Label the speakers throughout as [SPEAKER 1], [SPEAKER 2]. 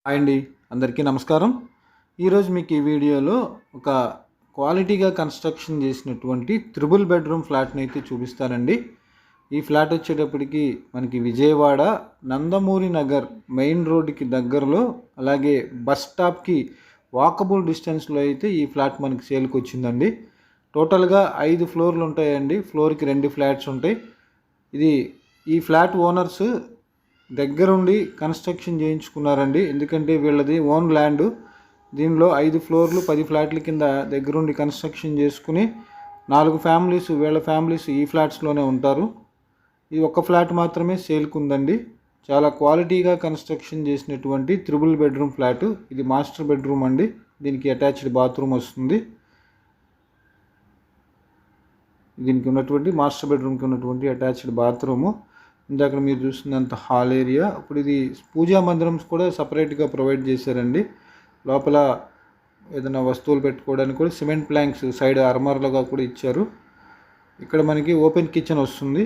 [SPEAKER 1] Hi అండి, అందరికీ నమస్కారం. ఈరోజు మీకు ఈ వీడియోలో ఒక క్వాలిటీగా కన్స్ట్రక్షన్ చేసినటువంటి త్రిబుల్ బెడ్రూమ్ ఫ్లాట్ని అయితే చూపిస్తానండి. ఈ ఫ్లాట్ వచ్చేటప్పటికి మనకి విజయవాడ నందమూరి నగర్ మెయిన్ రోడ్డుకి దగ్గరలో, అలాగే బస్ స్టాప్కి వాకబుల్ డిస్టెన్స్లో అయితే ఈ ఫ్లాట్ మనకి సేల్కి వచ్చిందండి. టోటల్గా 5 ఫ్లోర్లు ఉంటాయండి. ఫ్లోర్కి 2 ఫ్లాట్స్ ఉంటాయి. ఈ ఫ్లాట్ ఓనర్స్ దగ్గరుండి కన్స్ట్రక్షన్ చేయించుకున్నారండి. ఎందుకంటే వీళ్ళది ఓన్ ల్యాండ్. దీనిలో 5 ఫ్లోర్లు 10 ఫ్లాట్ల కింద దగ్గరుండి కన్స్ట్రక్షన్ చేసుకుని 4 ఫ్యామిలీస్ వీళ్ళ ఫ్యామిలీస్ ఈ ఫ్లాట్స్లోనే ఉంటారు. ఈ ఒక్క ఫ్లాట్ మాత్రమే సేల్కి ఉందండి. చాలా క్వాలిటీగా కన్స్ట్రక్షన్ చేసినటువంటి త్రిబుల్ బెడ్రూమ్ ఫ్లాట్. ఇది మాస్టర్ బెడ్రూమ్ అండి. దీనికి అటాచ్డ్ బాత్రూమ్ వస్తుంది. దీనికి ఉన్నటువంటి మాస్టర్ బెడ్రూమ్కి ఉన్నటువంటి అటాచ్డ్ బాత్రూము. ఇందాక మీరు చూస్తున్నంత హాల్ ఏరియా. ఇప్పుడు ఇది పూజా మందిరం కూడా సపరేట్గా ప్రొవైడ్ చేశారండి. లోపల ఏదైనా వస్తువులు పెట్టుకోవడానికి కూడా సిమెంట్ ప్లాంక్స్ సైడ్ అర్మర్లుగా కూడా ఇచ్చారు. ఇక్కడ మనకి ఓపెన్ కిచెన్ వస్తుంది.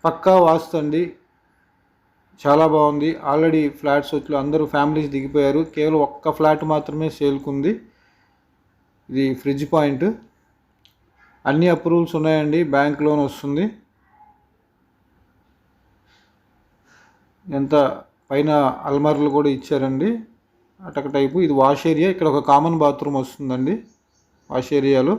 [SPEAKER 1] పక్కా వాస్తు అండి, చాలా బాగుంది. ఆల్రెడీ ఫ్లాట్స్ వచ్చి అందరూ ఫ్యామిలీస్ దిగిపోయారు. కేవలం ఒక్క ఫ్లాట్ మాత్రమే సేల్కుంది. ఇది ఫ్రిడ్జ్ పాయింట్. అన్ని అప్రూవల్స్ ఉన్నాయండి. బ్యాంక్ లోన్ వస్తుంది. ఎంత పైన అల్మార్లు కూడా ఇచ్చారండి, అటక టైపు. ఇది వాష్ ఏరియా. ఇక్కడ ఒక కామన్ బాత్రూమ్ వస్తుందండి వాష్ ఏరియాలో.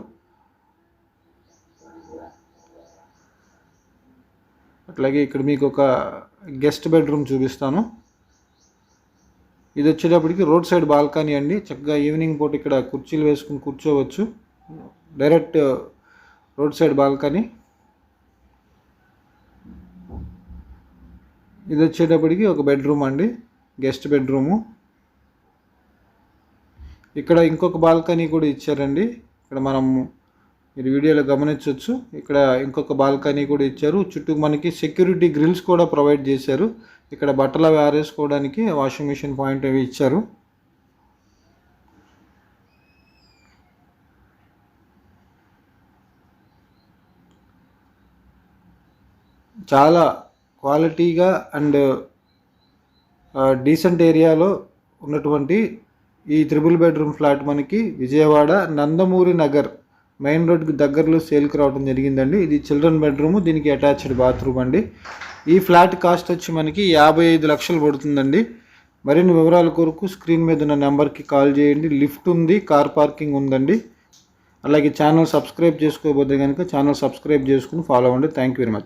[SPEAKER 1] అట్లాగే ఇక్కడ మీకు ఒక గెస్ట్ బెడ్రూమ్ చూపిస్తాను. ఇది వచ్చేటప్పటికి రోడ్ సైడ్ బాల్కనీ అండి. చక్కగా ఈవినింగ్ పూట ఇక్కడ కుర్చీలు వేసుకుని కూర్చోవచ్చు. Direct road side balcony. ఇది వచ్చేటప్పటికి ఒక బెడ్రూమ్ అండి, గెస్ట్ బెడ్రూము. ఇక్కడ ఇంకొక బాల్కనీ కూడా ఇచ్చారండి. ఇక్కడ మీరు వీడియోలో గమనించవచ్చు. ఇక్కడ ఇంకొక బాల్కనీ కూడా ఇచ్చారు. చుట్టూ మనకి సెక్యూరిటీ గ్రిల్స్ కూడా ప్రొవైడ్ చేశారు. ఇక్కడ బట్టలు అవి ఆరేసుకోవడానికి వాషింగ్ మిషన్ పాయింట్ అవి ఇచ్చారు. చాలా క్వాలిటీగా అండ్ డీసెంట్ ఏరియాలో ఉన్నటువంటి ఈ త్రిబుల్ బెడ్రూమ్ ఫ్లాట్ మనకి విజయవాడ నందమూరి నగర్ మెయిన్ రోడ్కి దగ్గరలో సేల్కి రావడం జరిగిందండి. ఇది చిల్డ్రన్ బెడ్రూమ్, దీనికి అటాచ్డ్ బాత్రూమ్ అండి. ఈ ఫ్లాట్ కాస్ట్ వచ్చి మనకి 55 లక్షలు పడుతుందండి. మరిన్ని వివరాల కొరకు స్క్రీన్ మీద ఉన్న నెంబర్కి కాల్ చేయండి. లిఫ్ట్ ఉంది, కార్ పార్కింగ్ ఉందండి. అలాగే ఛానల్ సబ్స్క్రైబ్ చేసుకోబోతే కనుక ఛానల్ సబ్స్క్రైబ్ చేసుకుని ఫాలో అవ్వండి. Thank you very much.